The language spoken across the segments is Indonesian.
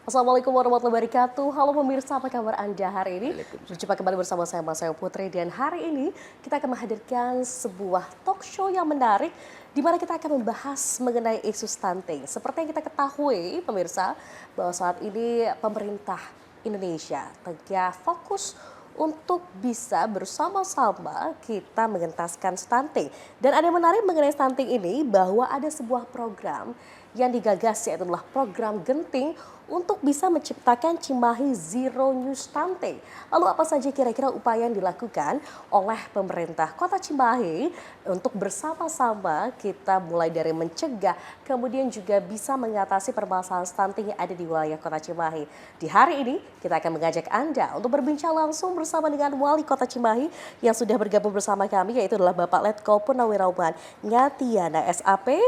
Assalamualaikum warahmatullahi wabarakatuh. Halo pemirsa, apa kabar Anda hari ini? Waalaikumsalam. Berjumpa kembali bersama saya Mas Ayu Putri dan hari ini kita akan menghadirkan sebuah talk show yang menarik di mana kita akan membahas mengenai isu stunting. Seperti yang kita ketahui pemirsa bahwa saat ini pemerintah Indonesia tengah fokus untuk bisa bersama-sama kita mengentaskan stunting. Dan ada yang menarik mengenai stunting ini bahwa ada sebuah program yang digagas yaitu adalah program Genting untuk bisa menciptakan Cimahi Zero New Stunting. Lalu apa saja kira-kira upaya yang dilakukan oleh pemerintah Kota Cimahi untuk bersama-sama kita mulai dari mencegah kemudian juga bisa mengatasi permasalahan stunting yang ada di wilayah Kota Cimahi. Di hari ini kita akan mengajak Anda untuk berbincang langsung bersama dengan Wali Kota Cimahi yang sudah bergabung bersama kami yaitu adalah Bapak Letko Purnawirawan Ngatiana SAP.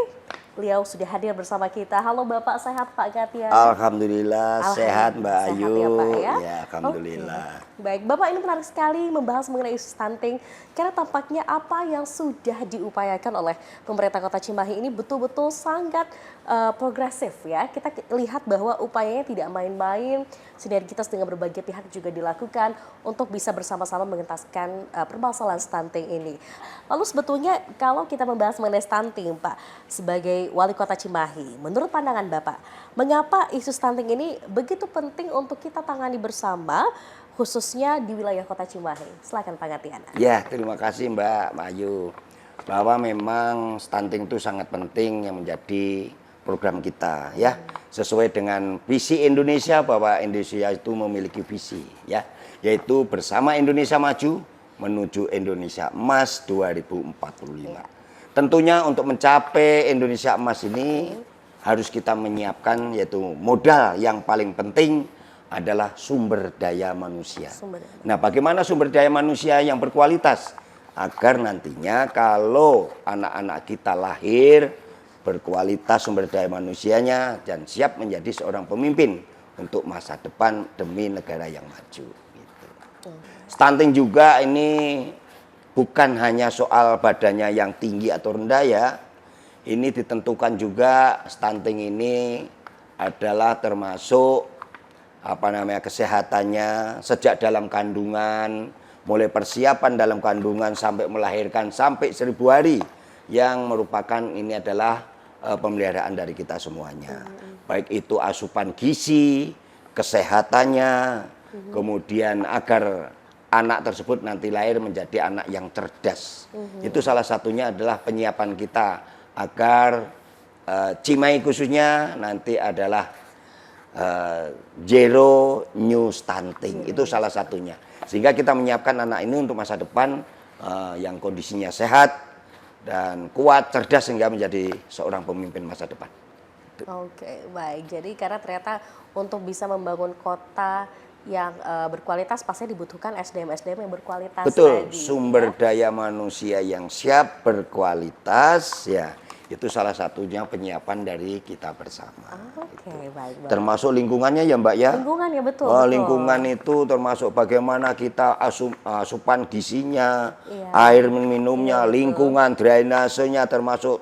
Beliau sudah hadir bersama kita. Halo Bapak, sehat Pak Ngatiana? Alhamdulillah sehat Mbak Sehat Ayu. ya, Pak, ya? Alhamdulillah. Oke. Baik, Bapak ini menarik sekali membahas mengenai isu stunting karena tampaknya apa yang sudah diupayakan oleh pemerintah Kota Cimahi ini betul-betul sangat progresif ya. Kita lihat bahwa upayanya tidak main-main, sinergitas dengan berbagai pihak juga dilakukan untuk bisa bersama-sama mengentaskan permasalahan stunting ini. Lalu sebetulnya kalau kita membahas mengenai stunting Pak, sebagai Wali Kota Cimahi, menurut pandangan Bapak, mengapa isu stunting ini begitu penting untuk kita tangani bersama, khususnya di wilayah Kota Cimahi? Silakan Pak Ngatiana. Ya, terima kasih Mbak Ayu. Bahwa memang stunting itu sangat penting yang menjadi program kita ya. Sesuai dengan visi Indonesia bahwa Indonesia itu memiliki visi ya, yaitu bersama Indonesia maju menuju Indonesia Emas 2045. Tentunya untuk mencapai Indonesia Emas ini harus kita menyiapkan yaitu modal yang paling penting adalah sumber daya manusia. Nah, bagaimana sumber daya manusia yang berkualitas agar nantinya kalau anak-anak kita lahir berkualitas sumber daya manusianya dan siap menjadi seorang pemimpin untuk masa depan demi negara yang maju. Gitu. Stunting juga ini bukan hanya soal badannya yang tinggi atau rendah ya. Ini ditentukan juga stunting ini adalah termasuk kesehatannya sejak dalam kandungan, mulai persiapan dalam kandungan sampai melahirkan sampai 1000 hari yang merupakan ini adalah pemeliharaan dari kita semuanya. Baik itu asupan gizi, kesehatannya, kemudian agar anak tersebut nanti lahir menjadi anak yang cerdas. Itu salah satunya adalah penyiapan kita agar Cimahi khususnya nanti adalah Zero New Stunting. Itu salah satunya. Sehingga kita menyiapkan anak ini untuk masa depan yang kondisinya sehat dan kuat, cerdas sehingga menjadi seorang pemimpin masa depan. Oke, baik. Jadi karena ternyata untuk bisa membangun kota yang berkualitas pasti dibutuhkan SDM-SDM yang berkualitas. Betul, tadi, sumber ya? daya manusia yang siap berkualitas ya. Itu salah satunya penyiapan dari kita bersama. Oke, baik. Termasuk lingkungannya ya Mbak ya. Lingkungan ya betul. Oh, betul. lingkungan itu termasuk bagaimana kita asupan gizinya, Iya. air minumnya, Iya, lingkungan, drainasenya, termasuk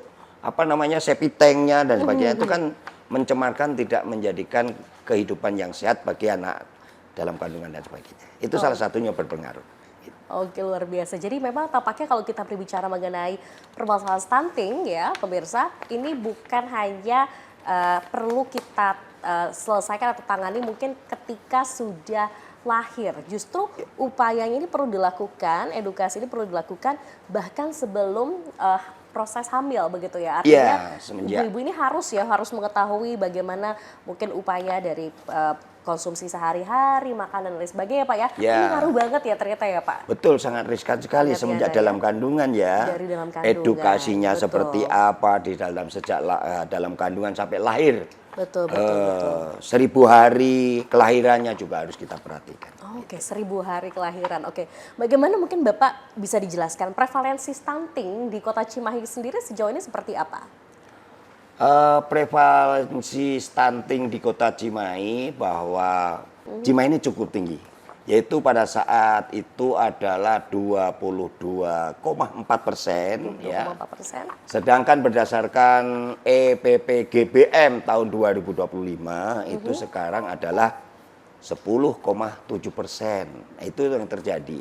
septic tanknya dan sebagainya. Itu kan mencemarkan, tidak menjadikan kehidupan yang sehat bagi anak dalam kandungan dan sebagainya. Itu salah satunya berpengaruh. Oke, luar biasa. Jadi memang tampaknya kalau kita berbicara mengenai permasalahan stunting ya pemirsa, ini bukan hanya perlu kita selesaikan atau tangani mungkin ketika sudah lahir. Justru upayanya ini perlu dilakukan, edukasi ini perlu dilakukan bahkan sebelum proses hamil begitu ya. Artinya ibu-ibu ini harus mengetahui bagaimana mungkin upaya dari konsumsi sehari-hari, makanan dan lain sebagainya Pak ya. Ini ngaruh banget ya ternyata ya Pak. Betul, sangat riskan sekali semenjak dalam kandungan ya. Dari dalam kandungan. Edukasinya betul. Seperti apa di sejak dalam kandungan sampai lahir. Betul. 1000 hari kelahirannya juga harus kita perhatikan. Oke, 1000 hari kelahiran. Oke, bagaimana mungkin Bapak bisa dijelaskan prevalensi stunting di Kota Cimahi sendiri sejauh ini seperti apa? Prevalensi stunting di Kota Cimahi bahwa Cimahi ini cukup tinggi. yaitu pada saat itu adalah 22,4% ya. 2,4%. Sedangkan berdasarkan EPPGBM tahun 2025 itu sekarang adalah 10,7%. Itu yang terjadi.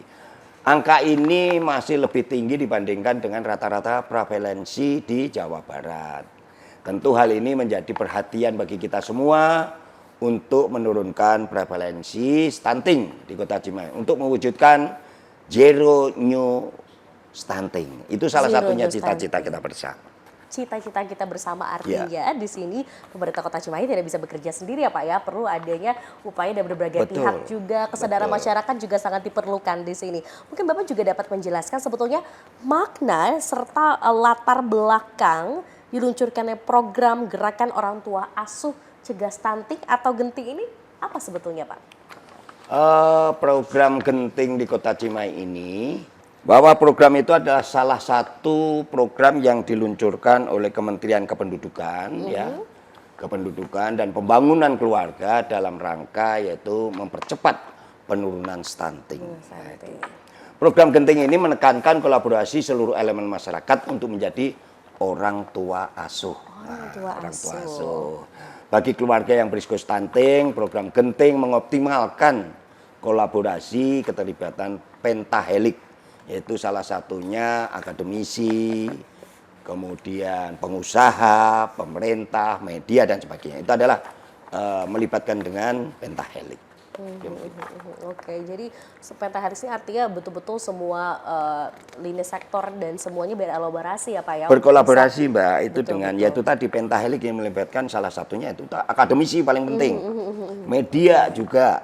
Angka ini masih lebih tinggi dibandingkan dengan rata-rata prevalensi di Jawa Barat. Tentu hal ini menjadi perhatian bagi kita semua untuk menurunkan prevalensi stunting di Kota Cimahi, untuk mewujudkan zero new stunting. Itu salah Zero satunya new cita-cita stunting. kita bersama. Cita-cita kita bersama artinya di sini pemerintah Kota Cimahi tidak bisa bekerja sendiri ya Pak ya, perlu adanya upaya dari berbagai Betul, pihak juga, kesadaran betul. masyarakat juga sangat diperlukan di sini. Mungkin Bapak juga dapat menjelaskan sebetulnya makna serta latar belakang diluncurkannya program gerakan orang tua asuh cegah stunting atau genting ini apa sebetulnya Pak? Program genting di Kota Cimahi ini, bahwa program itu adalah salah satu program yang diluncurkan oleh Kementerian Kependudukan, ya, Kependudukan dan Pembangunan Keluarga dalam rangka yaitu mempercepat penurunan stunting. Program genting ini menekankan kolaborasi seluruh elemen masyarakat untuk menjadi orang tua asuh. Orang tua asuh. Bagi keluarga yang berisiko stunting, program genting mengoptimalkan kolaborasi keterlibatan pentahelik, yaitu salah satunya akademisi, kemudian pengusaha, pemerintah, media dan sebagainya. Itu adalah melibatkan dengan pentahelik. Oke, jadi pentahelik ini artinya betul-betul semua lini sektor dan semuanya berkolaborasi ya Pak ya. Berkolaborasi Mbak, itu Betul, dengan betul. yaitu tadi pentahelik yang melibatkan salah satunya itu akademisi paling penting, media juga,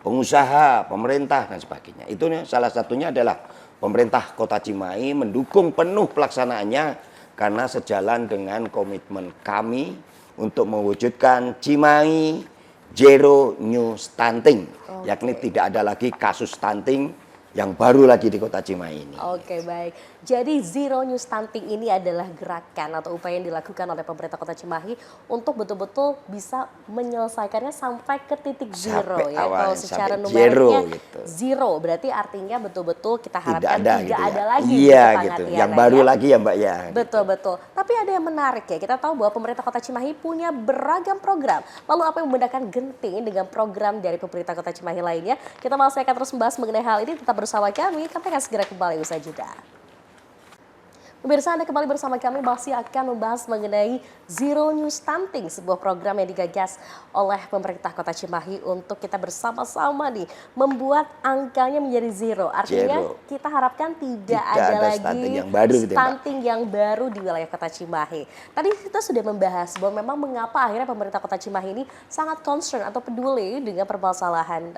pengusaha, pemerintah dan sebagainya. Itu salah satunya adalah pemerintah Kota Cimahi mendukung penuh pelaksanaannya karena sejalan dengan komitmen kami untuk mewujudkan Cimahi zero new stunting, yakni tidak ada lagi kasus stunting yang baru lagi di Kota Cimahi ini. Oke, baik. Jadi zero new stunting ini adalah gerakan atau upaya yang dilakukan oleh pemerintah Kota Cimahi untuk betul-betul bisa menyelesaikannya sampai ke titik zero Sampai ya. awalnya, Kalau secara sampai numeriknya zero gitu. zero berarti artinya betul-betul kita harapkan Tidak ada tidak gitu ya. ada lagi Iya gitu. pengertiannya Yang baru ya. lagi ya Mbak ya. Betul, betul. Tapi ada yang menarik ya, kita tahu bahwa pemerintah Kota Cimahi punya beragam program. Lalu apa yang membedakan genting dengan program dari pemerintah Kota Cimahi lainnya? Kita masih akan terus membahas mengenai hal ini, tetap bersama kami akan segera kembali usai jeda. Pemirsa, Anda kembali bersama kami masih akan membahas mengenai Zero New Stunting, sebuah program yang digagas oleh pemerintah Kota Cimahi untuk kita bersama-sama nih membuat angkanya menjadi zero. Artinya Zero. kita harapkan tidak Tidak ada ada lagi stunting yang baru gitu ya, Mbak. stunting yang baru di wilayah Kota Cimahi. Tadi kita sudah membahas bahwa memang mengapa akhirnya pemerintah Kota Cimahi ini sangat concern atau peduli dengan permasalahan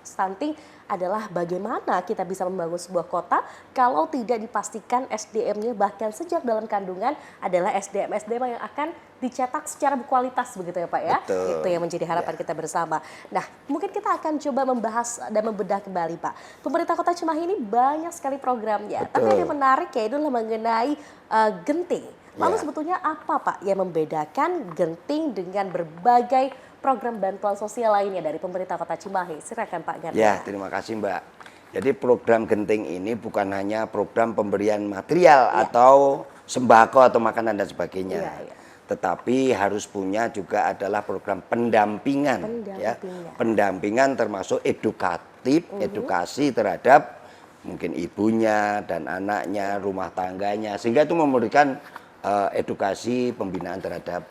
stunting adalah bagaimana kita bisa membangun sebuah kota kalau tidak dipastikan SDM-nya bahkan sejak dalam kandungan adalah SDM-SDM yang akan dicetak secara berkualitas begitu ya Pak ya. Betul. Itu yang menjadi harapan kita bersama. Nah, mungkin kita akan coba membahas dan membedah kembali Pak. Pemerintah Kota Cimahi ini banyak sekali programnya. Betul. Tapi ada yang menarik ya itu adalah mengenai genting. Lalu Ya. sebetulnya apa Pak yang membedakan genting dengan berbagai program bantuan sosial lainnya dari pemerintah Kota Cimahi? Silakan Pak Gardana. Ya, terima kasih Mbak. Jadi program genting ini bukan hanya program pemberian material atau sembako atau makanan dan sebagainya. Iya, iya. Tetapi harus punya juga adalah program pendampingan. Ya. Pendampingan termasuk edukatif, edukasi terhadap mungkin ibunya dan anaknya, rumah tangganya. Sehingga itu memberikan edukasi pembinaan terhadap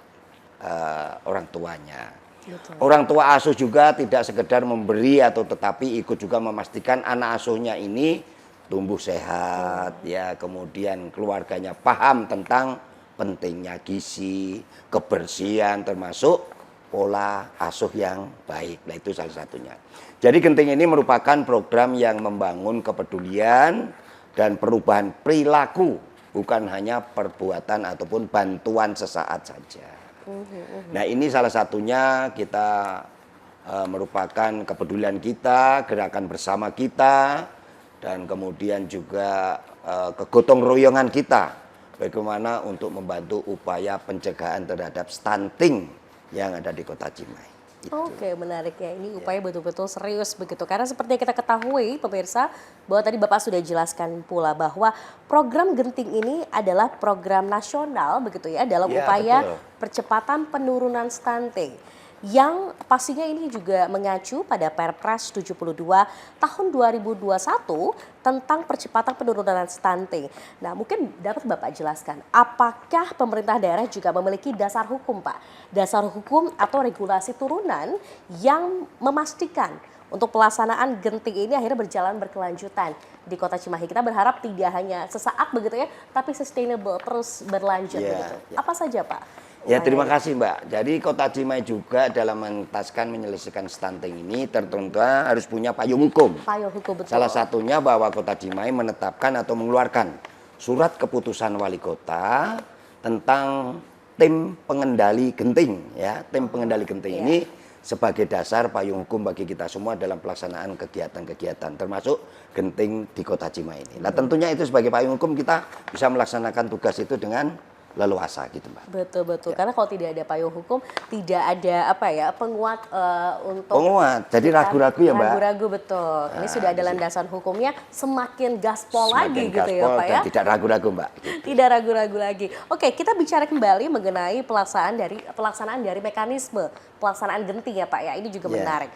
orang tuanya. Betul. Orang tua asuh juga tidak sekedar memberi atau tetapi ikut juga memastikan anak asuhnya ini tumbuh sehat, ya, kemudian keluarganya paham tentang pentingnya gizi, kebersihan, termasuk pola asuh yang baik. Nah, itu salah satunya. Jadi genting ini merupakan program yang membangun kepedulian dan perubahan perilaku, bukan hanya perbuatan ataupun bantuan sesaat saja. Nah, ini salah satunya kita merupakan kepedulian kita, gerakan bersama kita, dan kemudian juga kegotong royongan kita bagaimana untuk membantu upaya pencegahan terhadap stunting yang ada di Kota Cimahi. Oke, menarik ya. Ini upaya betul-betul serius begitu. Karena seperti yang kita ketahui pemirsa, bahwa tadi Bapak sudah jelaskan pula bahwa program Genting ini adalah program nasional begitu ya dalam Ya, upaya betul. percepatan penurunan stunting. Yang pastinya ini juga mengacu pada Perpres 72 tahun 2021 tentang percepatan penurunan stunting. Nah, mungkin dapat Bapak jelaskan, apakah pemerintah daerah juga memiliki dasar hukum, Pak? Dasar hukum atau regulasi turunan yang memastikan untuk pelaksanaan Genting ini akhirnya berjalan berkelanjutan di Kota Cimahi. Kita berharap tidak hanya sesaat begitu ya, tapi sustainable, terus berlanjut Ya, begitu. ya. Apa saja, Pak? Ya, terima upayanya? kasih Mbak. Jadi Kota Cimahi juga dalam menuntaskan menyelesaikan stunting ini tertentu harus punya payung hukum. Payung hukum betul. Salah satunya bahwa Kota Cimahi menetapkan atau mengeluarkan surat keputusan wali kota tentang tim pengendali genting ya. Tim pengendali genting Iya. ini sebagai dasar payung hukum bagi kita semua dalam pelaksanaan kegiatan-kegiatan termasuk genting di Kota Cimahi ini. Nah, tentunya itu sebagai payung hukum kita bisa melaksanakan tugas itu dengan leluasa gitu Mbak. Betul. Karena kalau tidak ada payung hukum, tidak ada apa ya penguat untuk Penguat, jadi ragu-ragu ya Mbak. ragu-ragu betul. Ini sudah ada landasan hukumnya, semakin gaspol lagi Semakin gitu ya gaspol Pak dan ya. tidak ragu-ragu Mbak. Tidak ragu-ragu lagi. Oke, kita bicara kembali mengenai pelaksanaan dari mekanisme pelaksanaan genting ya Pak ya. Ini juga Iya. menarik.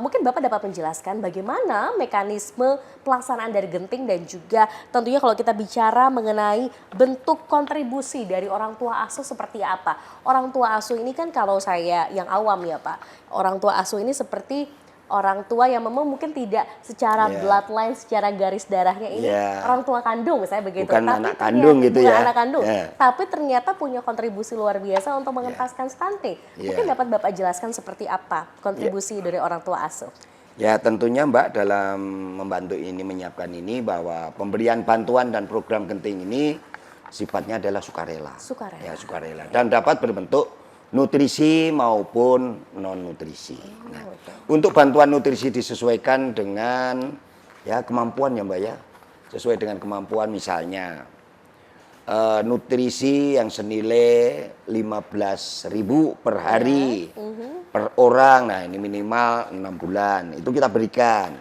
Mungkin Bapak dapat menjelaskan bagaimana mekanisme pelaksanaan dari genting dan juga tentunya kalau kita bicara mengenai bentuk kontribusi dari orang tua asuh seperti apa. Orang tua asuh ini kan kalau saya yang awam ya Pak, orang tua asuh ini seperti orang tua yang memang mungkin tidak secara Iya. bloodline, secara garis darahnya ini Iya. orang tua kandung misalnya begitu. Bukan anak kandung gitu bukan ya. anak kandung, Iya. tapi ternyata punya kontribusi luar biasa untuk mengentaskan stunting. Iya. Mungkin dapat Bapak jelaskan seperti apa kontribusi dari orang tua asuh? Ya tentunya Mbak dalam membantu ini menyiapkan ini bahwa pemberian bantuan dan program genting ini sifatnya adalah sukarela. Sukarela. Ya sukarela dan dapat berbentuk nutrisi maupun non nutrisi. Nah, untuk bantuan nutrisi disesuaikan dengan ya kemampuan ya Mbak ya, sesuai dengan kemampuan misalnya nutrisi yang senilai 15.000 per hari per orang. Nah, ini minimal 6 bulan. Itu kita berikan.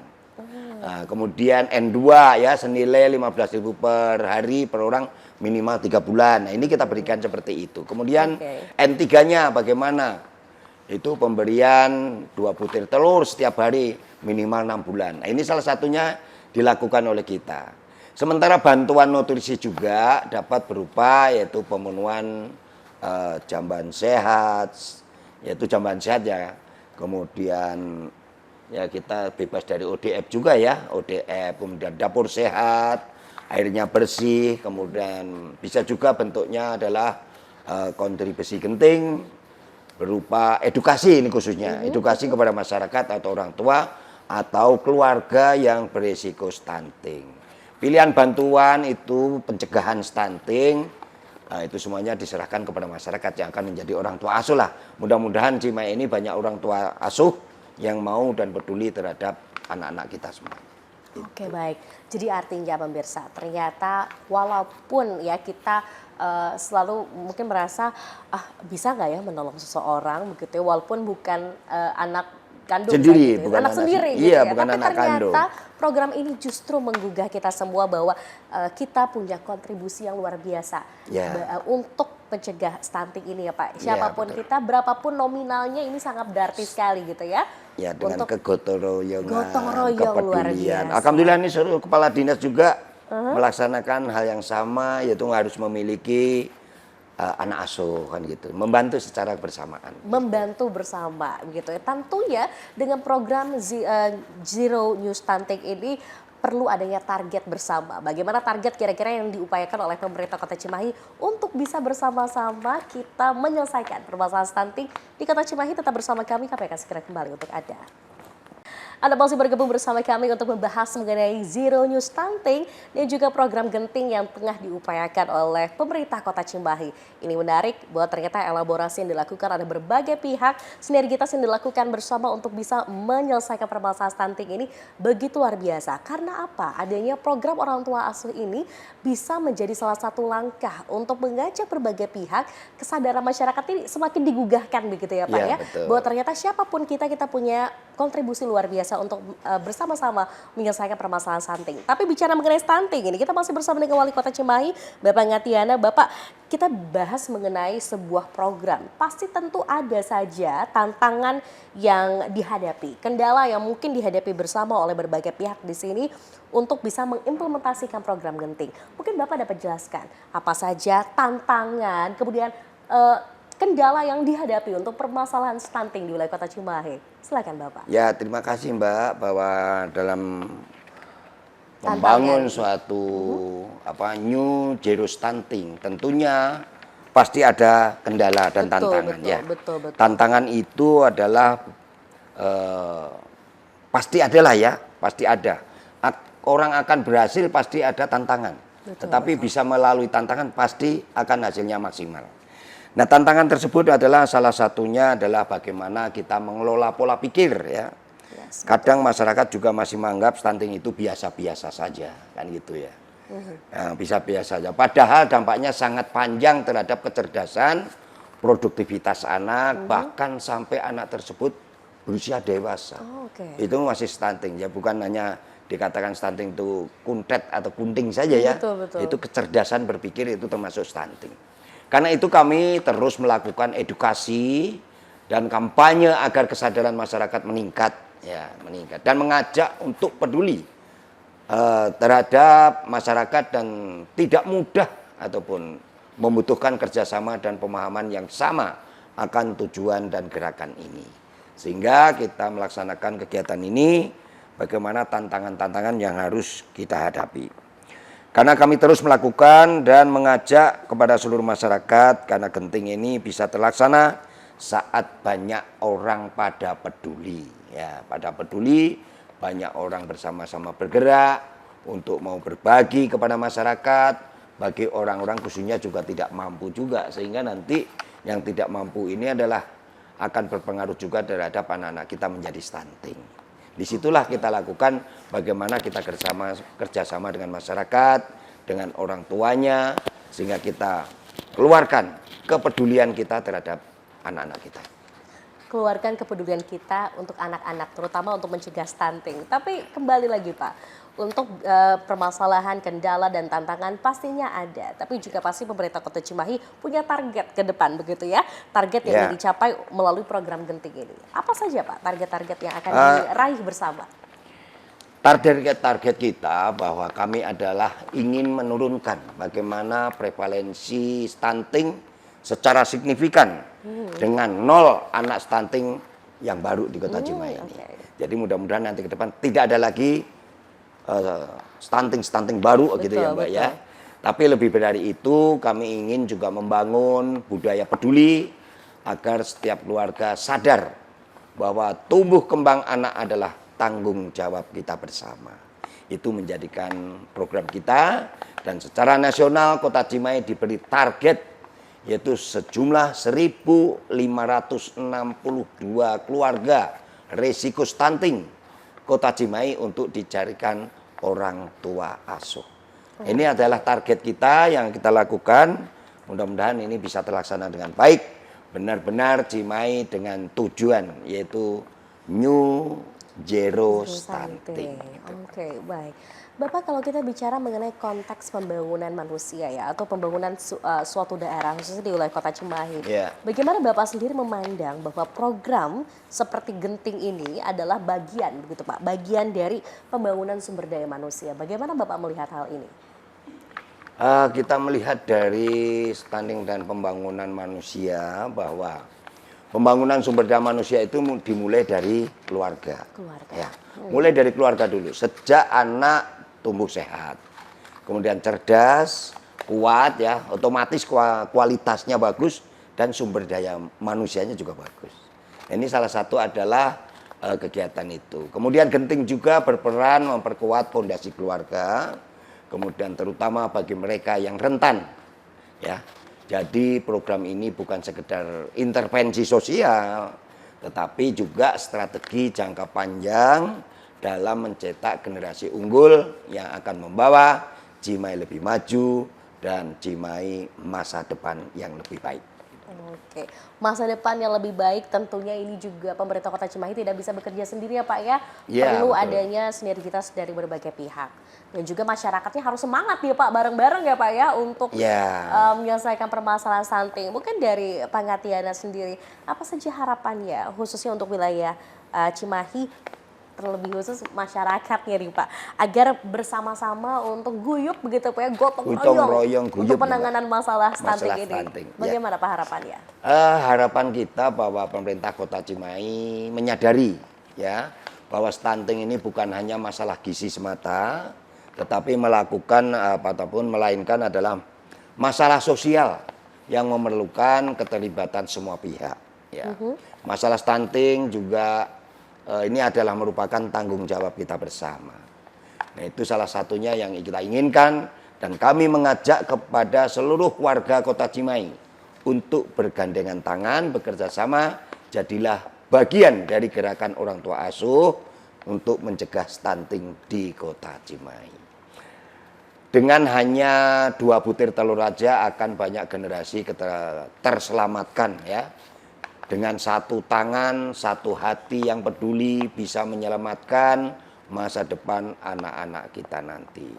Nah, kemudian N2 ya senilai 15.000 per hari per orang minimal 3 bulan. Nah, ini kita berikan seperti itu. Kemudian Oke. N3-nya bagaimana? Itu pemberian 2 butir telur setiap hari minimal 6 bulan. Nah, ini salah satunya dilakukan oleh kita. Sementara bantuan nutrisi juga dapat berupa yaitu pemenuhan jamban sehat, yaitu jamban sehat ya. Kemudian ya kita bebas dari ODF juga ya, ODF, kemudian dapur sehat, airnya bersih, kemudian bisa juga bentuknya adalah kontribusi genting berupa edukasi ini khususnya, edukasi kepada masyarakat atau orang tua atau keluarga yang berisiko stunting. Pilihan bantuan itu pencegahan stunting, nah, itu semuanya diserahkan kepada masyarakat yang akan menjadi orang tua asuh lah. Mudah-mudahan Cimahi ini banyak orang tua asuh yang mau dan peduli terhadap anak-anak kita semua. Oke baik, jadi artinya pemirsa ternyata walaupun ya kita selalu mungkin merasa bisa nggak ya menolong seseorang begitu ya, walaupun bukan anak kandung Sendiri, gitu ya, bukan anak anak sendiri sendiri. gitu Iya, ya. bukan Tapi anak kandung. ternyata program ini justru menggugah kita semua bahwa kita punya kontribusi yang luar biasa Ya. untuk mencegah stunting ini ya Pak. Ya, Siapapun betul. kita, berapapun nominalnya ini sangat berarti sekali gitu ya. Ya dengan Untuk kegotong royongan, gotong royong luar kepedulian. biasa. Alhamdulillah ini seluruh kepala dinas juga melaksanakan hal yang sama, yaitu harus memiliki anak asuh kan gitu, membantu secara bersamaan. membantu bersama gitu ya. Tentunya dengan program Zero New Stunting ini perlu adanya target bersama. Bagaimana target kira-kira yang diupayakan oleh pemerintah Kota Cimahi untuk bisa bersama-sama kita menyelesaikan permasalahan stunting di Kota Cimahi. Tetap bersama kami akan segera kembali untuk Anda. Anda masih bergabung bersama kami untuk membahas mengenai Zero New Stunting dan juga program genting yang tengah diupayakan oleh pemerintah Kota Cimahi. Ini menarik bahwa ternyata elaborasi yang dilakukan oleh berbagai pihak, sinergitas yang dilakukan bersama untuk bisa menyelesaikan permasalahan stunting ini begitu luar biasa. Karena apa? Adanya program orang tua asuh ini bisa menjadi salah satu langkah untuk mengajak berbagai pihak, kesadaran masyarakat ini semakin digugahkan begitu ya Pak Ya, ya. betul. Bahwa ternyata siapapun kita punya kontribusi luar biasa untuk bersama-sama menyelesaikan permasalahan stunting. Tapi bicara mengenai stunting ini kita masih bersama dengan Wali Kota Cimahi, Bapak Ngatiana. Bapak, kita bahas mengenai sebuah program. Pasti tentu ada saja tantangan yang dihadapi, kendala yang mungkin dihadapi bersama oleh berbagai pihak di sini untuk bisa mengimplementasikan program genting. Mungkin Bapak dapat jelaskan apa saja tantangan, kemudian kendala yang dihadapi untuk permasalahan stunting di wilayah Kota Cimahi. Silakan Bapak. Ya, terima kasih Mbak bahwa dalam Tantangan. membangun suatu new zero stunting tentunya pasti ada kendala dan tantangan ya. Betul. Tantangan itu adalah pasti adalah ya, pasti ada. Orang akan berhasil pasti ada tantangan. Tetapi bisa melalui tantangan pasti akan hasilnya maksimal. Nah, tantangan tersebut adalah salah satunya adalah bagaimana kita mengelola pola pikir ya. Kadang masyarakat juga masih menganggap stunting itu biasa-biasa saja, kan gitu ya. Nah, bisa biasa saja. Padahal dampaknya sangat panjang terhadap kecerdasan, produktivitas anak, bahkan sampai anak tersebut berusia dewasa. Itu masih stunting ya, bukan hanya dikatakan stunting itu kuntet atau kunting saja ya. Betul. Itu kecerdasan berpikir itu termasuk stunting. Karena itu kami terus melakukan edukasi dan kampanye agar kesadaran masyarakat meningkat dan mengajak untuk peduli terhadap masyarakat dan tidak mudah ataupun membutuhkan kerjasama dan pemahaman yang sama akan tujuan dan gerakan ini. Sehingga kita melaksanakan kegiatan ini bagaimana tantangan-tantangan yang harus kita hadapi. Karena kami terus melakukan dan mengajak kepada seluruh masyarakat karena genting ini bisa terlaksana saat banyak orang pada peduli. Ya, pada peduli, banyak orang bersama-sama bergerak untuk mau berbagi kepada masyarakat, bagi orang-orang khususnya juga tidak mampu juga. Sehingga nanti yang tidak mampu ini adalah akan berpengaruh juga terhadap anak-anak kita menjadi stunting. Disitulah kita lakukan bagaimana kita kerjasama dengan masyarakat, dengan orang tuanya, sehingga kita keluarkan kepedulian kita terhadap anak-anak kita. Keluarkan kepedulian kita untuk anak-anak, terutama untuk mencegah stunting. Tapi kembali lagi Pak, untuk permasalahan, kendala, dan tantangan pastinya ada. Tapi juga pasti pemerintah Kota Cimahi punya target ke depan begitu ya. Target yang ingin dicapai melalui program genting ini. Apa saja Pak target-target yang akan diraih bersama? Target kita bahwa kami adalah ingin menurunkan bagaimana prevalensi stunting secara signifikan dengan 0 anak stunting yang baru di Kota Cimahi ini. Jadi mudah-mudahan nanti ke depan tidak ada lagi stunting baru gitu ya Mbak ya. Tapi lebih dari itu kami ingin juga membangun budaya peduli agar setiap keluarga sadar bahwa tumbuh kembang anak adalah tanggung jawab kita bersama. Itu menjadikan program kita dan secara nasional Kota Cimahi diberi target yaitu sejumlah 1.562 keluarga risiko stunting Kota Cimahi untuk dicarikan orang tua asuh. Ini adalah target kita yang kita lakukan. Mudah-mudahan ini bisa terlaksana dengan baik. Benar-benar Cimahi dengan tujuan yaitu New Zero Stunting. Oke, baik. Bapak, kalau kita bicara mengenai konteks pembangunan manusia ya, atau pembangunan suatu daerah, khususnya di wilayah Kota Cimahi. Bagaimana Bapak sendiri memandang bahwa program seperti genting ini adalah bagian, begitu Pak, bagian dari pembangunan sumber daya manusia. Bagaimana Bapak melihat hal ini? Kita melihat dari stunting dan pembangunan manusia bahwa pembangunan sumber daya manusia itu dimulai dari keluarga. Ya, mulai dari keluarga dulu. Sejak anak tumbuh sehat, kemudian cerdas, kuat ya, otomatis kualitasnya bagus dan sumber daya manusianya juga bagus. Ini salah satu adalah kegiatan itu. Kemudian Genting juga berperan memperkuat fondasi keluarga, kemudian terutama bagi mereka yang rentan, ya. Jadi program ini bukan sekedar intervensi sosial, tetapi juga strategi jangka panjang dalam mencetak generasi unggul yang akan membawa Cimahi lebih maju dan Cimahi masa depan yang lebih baik. Oke, masa depan yang lebih baik tentunya ini juga pemerintah Kota Cimahi tidak bisa bekerja sendiri ya Pak ya. Iya, Perlu betul. adanya sinergitas dari berbagai pihak. Dan juga masyarakatnya harus semangat ya Pak, bareng-bareng ya Pak ya untuk Ya. menyelesaikan permasalahan stunting. Mungkin dari Pak Ngatiana sendiri, apa saja harapannya khususnya untuk wilayah Cimahi, terlebih khusus masyarakatnya nih Pak, agar bersama-sama untuk guyup begitu Pak ya, gotong Gotong royong royong, guyup untuk ya, Mbak. penanganan masalah stunting Masalah ini. stunting, ya. Bagaimana Pak harapannya? Harapan kita bahwa pemerintah Kota Cimahi menyadari ya bahwa stunting ini bukan hanya masalah gizi semata, tetapi melainkan adalah masalah sosial yang memerlukan keterlibatan semua pihak. Ya. Masalah stunting juga ini adalah merupakan tanggung jawab kita bersama. Nah, itu salah satunya yang kita inginkan dan kami mengajak kepada seluruh warga Kota Cimahi untuk bergandengan tangan, bekerja sama, jadilah bagian dari gerakan orang tua asuh untuk mencegah stunting di Kota Cimahi. Dengan hanya 2 butir telur aja akan banyak generasi terselamatkan ya. Dengan satu tangan, satu hati yang peduli bisa menyelamatkan masa depan anak-anak kita nanti.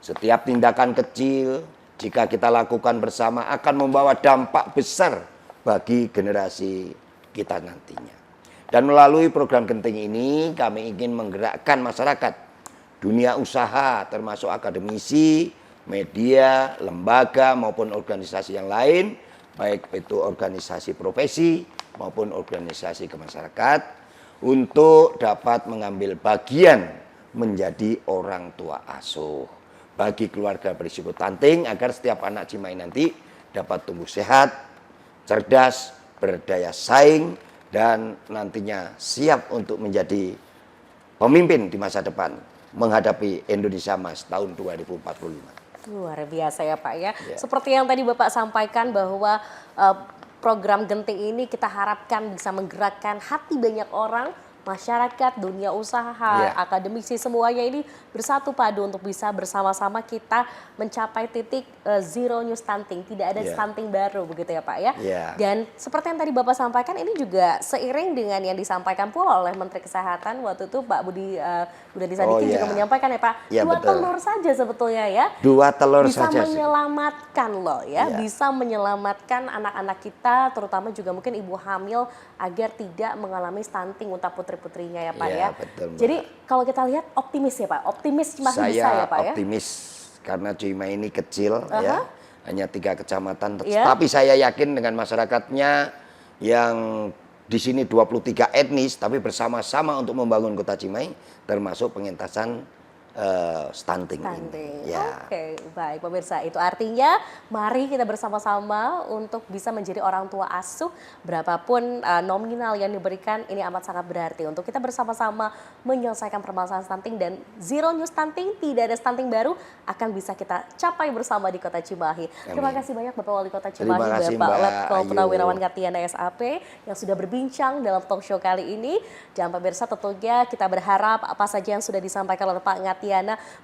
Setiap tindakan kecil jika kita lakukan bersama akan membawa dampak besar bagi generasi kita nantinya. Dan melalui program Genting ini kami ingin menggerakkan masyarakat, dunia usaha termasuk akademisi, media, lembaga maupun organisasi yang lain, baik itu organisasi profesi maupun organisasi kemasyarakat, untuk dapat mengambil bagian menjadi orang tua asuh bagi keluarga berisiko stunting agar setiap anak Cimahi nanti dapat tumbuh sehat, cerdas, berdaya saing, dan nantinya siap untuk menjadi pemimpin di masa depan menghadapi Indonesia Mas tahun 2045. Luar biasa ya Pak ya. Seperti yang tadi Bapak sampaikan bahwa program Genting ini kita harapkan bisa menggerakkan hati banyak orang, masyarakat, dunia usaha, akademisi semuanya ini bersatu padu untuk bisa bersama-sama kita mencapai titik zero new stunting, tidak ada stunting baru begitu ya Pak ya. Dan seperti yang tadi Bapak sampaikan ini juga seiring dengan yang disampaikan pula oleh Menteri Kesehatan waktu itu Pak Budi Sadikin juga menyampaikan ya Pak, 2 telur saja sebetulnya ya. 2 telur bisa saja. menyelamatkan loh ya, bisa menyelamatkan anak-anak kita, terutama juga mungkin ibu hamil agar tidak mengalami stunting untuk putri-putrinya ya Pak ya. Betul, Mbak. Jadi kalau kita lihat optimis ya Pak, optimis masih bisa ya Pak ya. Saya optimis karena Cimahi ini kecil ya, hanya 3 kecamatan. Iya. Tapi saya yakin dengan masyarakatnya yang di sini 23 etnis, tapi bersama-sama untuk membangun Kota Cimahi, termasuk pengentasan stunting ini. Oke, baik pemirsa. Itu artinya mari kita bersama-sama untuk bisa menjadi orang tua asuh. Berapapun nominal yang diberikan ini amat sangat berarti untuk kita bersama-sama menyelesaikan permasalahan stunting dan zero new stunting, tidak ada stunting baru akan bisa kita capai bersama di Kota Cimahi. Terima kasih banyak Bapak Wali Kota Cimahi, Bapak Letkol Purnawirawan Ngatiana SAP yang sudah berbincang dalam talk show kali ini. Dan pemirsa tentunya kita berharap apa saja yang sudah disampaikan oleh Pak Ngatiana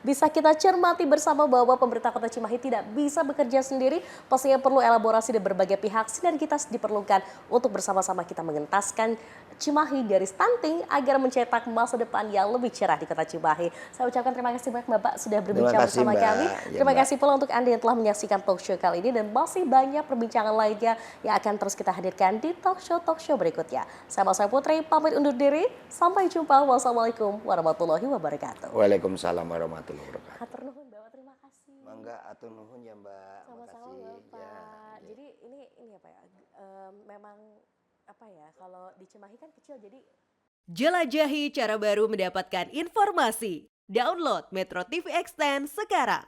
bisa kita cermati bersama bahwa pemerintah Kota Cimahi tidak bisa bekerja sendiri, pastinya perlu elaborasi dari berbagai pihak, sinergitas diperlukan untuk bersama-sama kita mengentaskan Cimahi dari stunting agar mencetak masa depan yang lebih cerah di Kota Cimahi. Saya ucapkan terima kasih banyak Bapak sudah berbincang bersama kami. Terima kasih pula untuk Anda yang telah menyaksikan talk show kali ini dan masih banyak perbincangan lainnya yang akan terus kita hadirkan di talk show berikutnya. Saya Mas Putri pamit undur diri. Sampai jumpa. Wassalamualaikum warahmatullahi wabarakatuh. Waalaikumsalam warahmatullahi wabarakatuh. Hatur nuhun Bapak, terima kasih. Mangga atur nuhun ya Mbak. Sama-sama Bapak. Jadi ini apa ya? Memang apa ya? Kalau di Cimahi kan kecil jadi. Jelajahi cara baru mendapatkan informasi. Download Metro TV Extend sekarang.